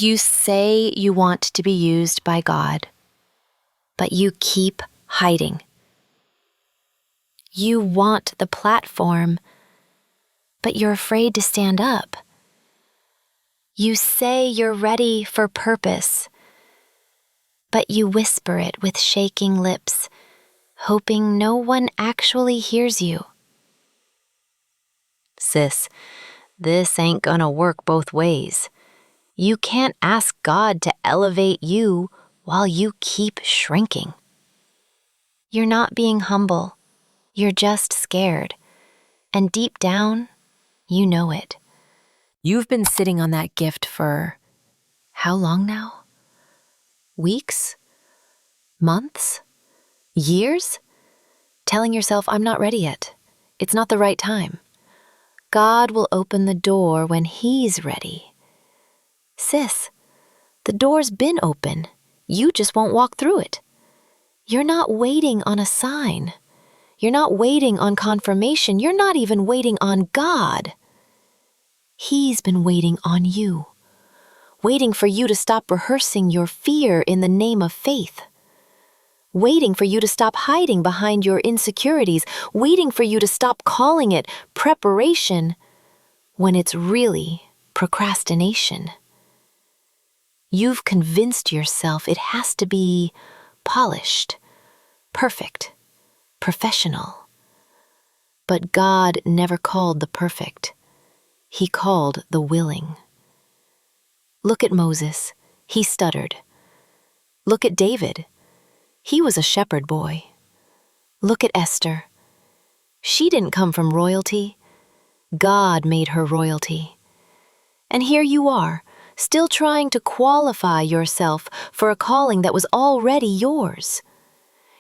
You say you want to be used by God, but you keep hiding. You want the platform, but you're afraid to stand up. You say you're ready for purpose, but you whisper it with shaking lips, hoping no one actually hears you. Sis, this ain't gonna work both ways. You can't ask God to elevate you while you keep shrinking. You're not being humble. You're just scared. And deep down, you know it. You've been sitting on that gift for how long now? Weeks? Months? Years? Telling yourself, I'm not ready yet. It's not the right time. God will open the door when He's ready. Sis, the door's been open. You just won't walk through it. You're not waiting on a sign. You're not waiting on confirmation. You're not even waiting on God. He's been waiting on you, waiting for you to stop rehearsing your fear in the name of faith, waiting for you to stop hiding behind your insecurities, waiting for you to stop calling it preparation when it's really procrastination. You've convinced yourself it has to be polished, perfect, professional. But God never called the perfect. He called the willing. Look at Moses. He stuttered. Look at David. He was a shepherd boy. Look at Esther. She didn't come from royalty. God made her royalty. And here you are, still trying to qualify yourself for a calling that was already yours.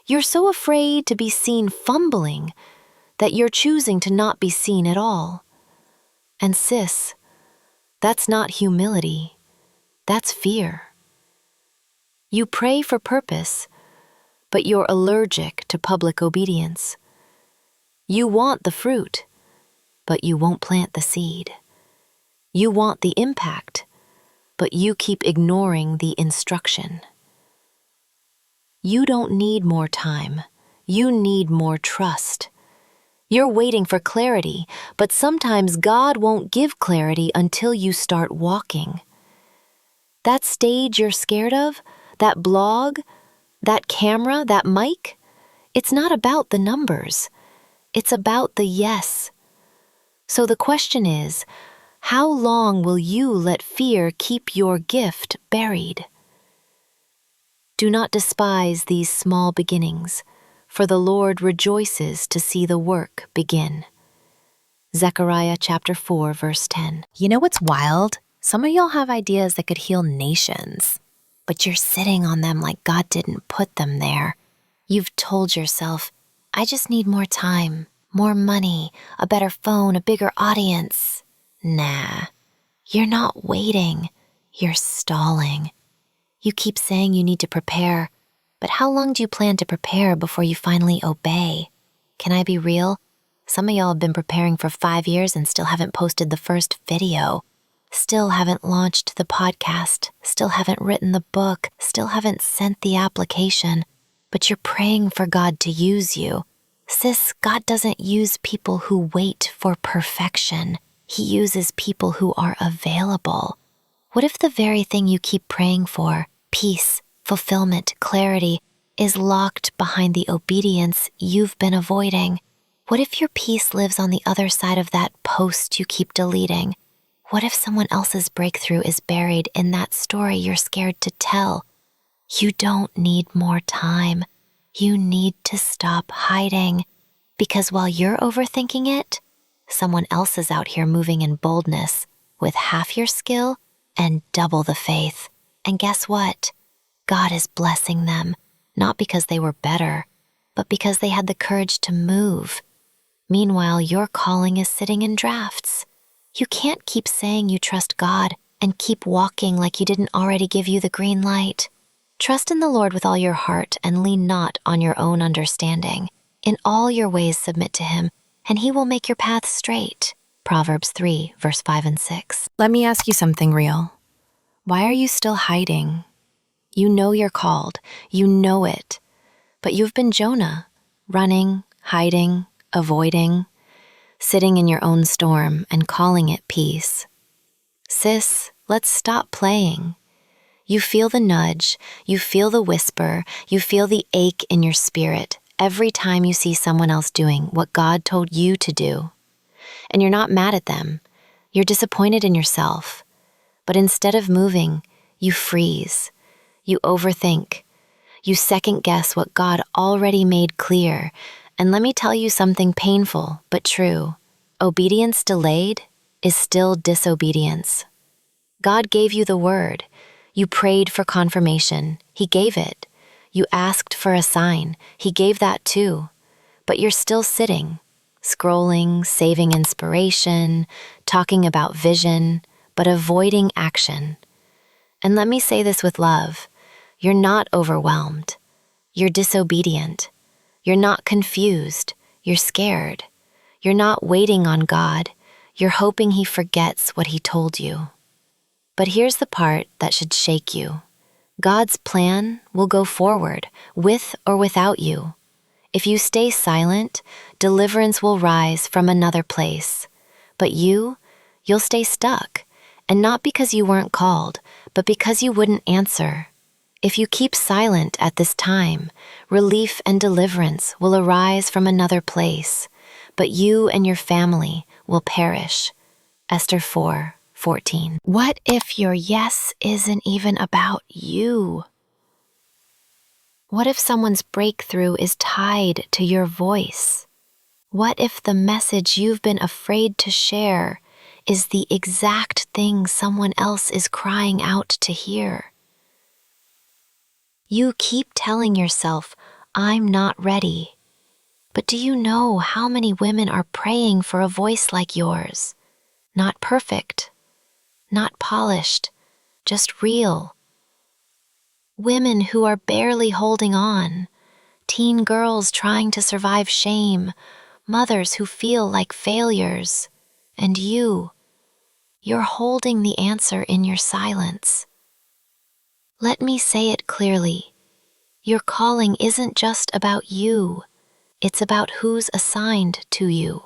You're so afraid to be seen fumbling that you're choosing to not be seen at all. And sis, that's not humility, that's fear. You pray for purpose, but you're allergic to public obedience. You want the fruit, but you won't plant the seed. You want the impact, but you keep ignoring the instruction. You don't need more time. You need more trust. You're waiting for clarity, but sometimes God won't give clarity until you start walking. That stage you're scared of, that blog, that camera, that mic, it's not about the numbers. It's about the yes. So the question is, how long will you let fear keep your gift buried? Do not despise these small beginnings, for the Lord rejoices to see the work begin. Zechariah chapter 4, verse 10. You know what's wild? Some of y'all have ideas that could heal nations, but you're sitting on them like God didn't put them there. You've told yourself, I just need more time, more money, a better phone, a bigger audience. Nah, you're not waiting, you're stalling. You keep saying you need to prepare, but how long do you plan to prepare before you finally obey? Can I be real? Some of y'all have been preparing for 5 years and still haven't posted the first video, still haven't launched the podcast, still haven't written the book, still haven't sent the application, but you're praying for God to use you. Sis, God doesn't use people who wait for perfection. He uses people who are available. What if the very thing you keep praying for, peace, fulfillment, clarity, is locked behind the obedience you've been avoiding? What if your peace lives on the other side of that post you keep deleting? What if someone else's breakthrough is buried in that story you're scared to tell? You don't need more time. You need to stop hiding. Because while you're overthinking it, someone else is out here moving in boldness with half your skill and double the faith. And guess what? God is blessing them, not because they were better, but because they had the courage to move. Meanwhile, your calling is sitting in drafts. You can't keep saying you trust God and keep walking like He didn't already give you the green light. Trust in the Lord with all your heart and lean not on your own understanding. In all your ways submit to Him, and He will make your path straight. Proverbs 3, verse 5 and 6. Let me ask you something real. Why are you still hiding? You know you're called. You know it. But you've been Jonah, running, hiding, avoiding, sitting in your own storm and calling it peace. Sis, let's stop playing. You feel the nudge, you feel the whisper, you feel the ache in your spirit every time you see someone else doing what God told you to do. And you're not mad at them. You're disappointed in yourself. But instead of moving, you freeze. You overthink. You second-guess what God already made clear. And let me tell you something painful but true. Obedience delayed is still disobedience. God gave you the word. You prayed for confirmation. He gave it. You asked for a sign. He gave that too. But you're still sitting, scrolling, saving inspiration, talking about vision, but avoiding action. And let me say this with love. You're not overwhelmed. You're disobedient. You're not confused. You're scared. You're not waiting on God. You're hoping He forgets what He told you. But here's the part that should shake you. God's plan will go forward, with or without you. If you stay silent, deliverance will rise from another place. But you'll stay stuck, and not because you weren't called, but because you wouldn't answer. If you keep silent at this time, relief and deliverance will arise from another place, but you and your family will perish. Esther 4:14. What if your yes isn't even about you? What if someone's breakthrough is tied to your voice? What if the message you've been afraid to share is the exact thing someone else is crying out to hear? You keep telling yourself, I'm not ready. But do you know how many women are praying for a voice like yours? Not perfect, not polished, just real. Women who are barely holding on, teen girls trying to survive shame, mothers who feel like failures. And you're holding the answer in your silence. Let me say it clearly. Your calling isn't just about you. It's about who's assigned to you.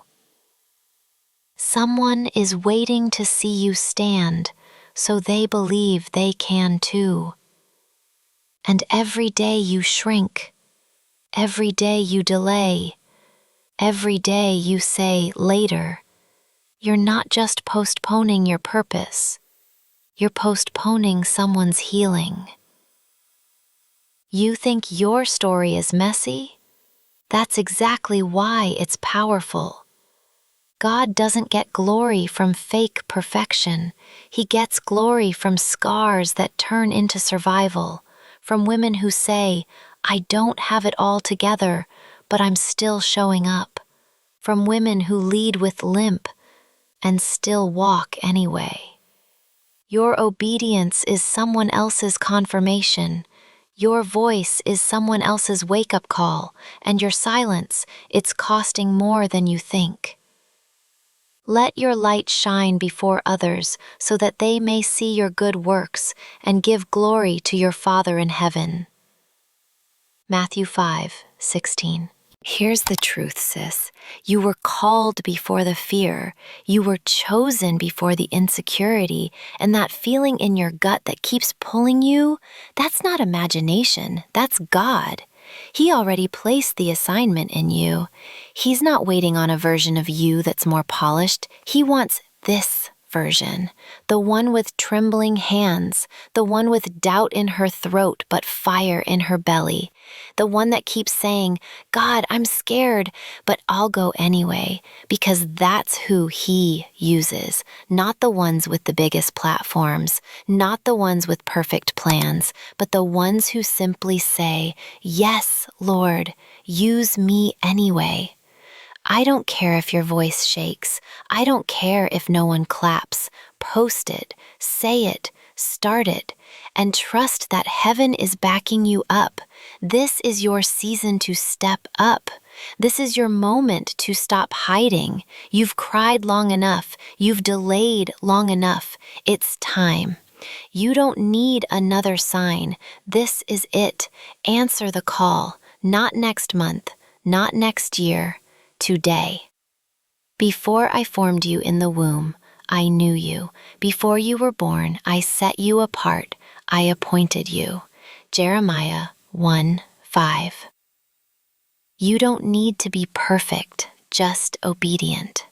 Someone is waiting to see you stand, so they believe they can too. And every day you shrink, every day you delay, every day you say later, you're not just postponing your purpose, you're postponing someone's healing. You think your story is messy? That's exactly why it's powerful. God doesn't get glory from fake perfection. He gets glory from scars that turn into survival, from women who say, I don't have it all together, but I'm still showing up, from women who lead with limp and still walk anyway. Your obedience is someone else's confirmation. Your voice is someone else's wake-up call, and your silence, it's costing more than you think. Let your light shine before others so that they may see your good works and give glory to your Father in heaven. Matthew 5:16. Here's the truth, sis. You were called before the fear. You were chosen before the insecurity. And that feeling in your gut that keeps pulling you, that's not imagination. That's God. He already placed the assignment in you. He's not waiting on a version of you that's more polished. He wants this version, the one with trembling hands, the one with doubt in her throat but fire in her belly, the one that keeps saying, God, I'm scared, but I'll go anyway, because that's who He uses, not the ones with the biggest platforms, not the ones with perfect plans, but the ones who simply say, yes, Lord, use me anyway. I don't care if your voice shakes. I don't care if no one claps. Post it, say it, start it, and trust that heaven is backing you up. This is your season to step up. This is your moment to stop hiding. You've cried long enough. You've delayed long enough. It's time. You don't need another sign. This is it. Answer the call. Not next month, not next year, today. Before I formed you in the womb, I knew you. Before you were born, I set you apart. I appointed you. Jeremiah 1:5. You don't need to be perfect, just obedient.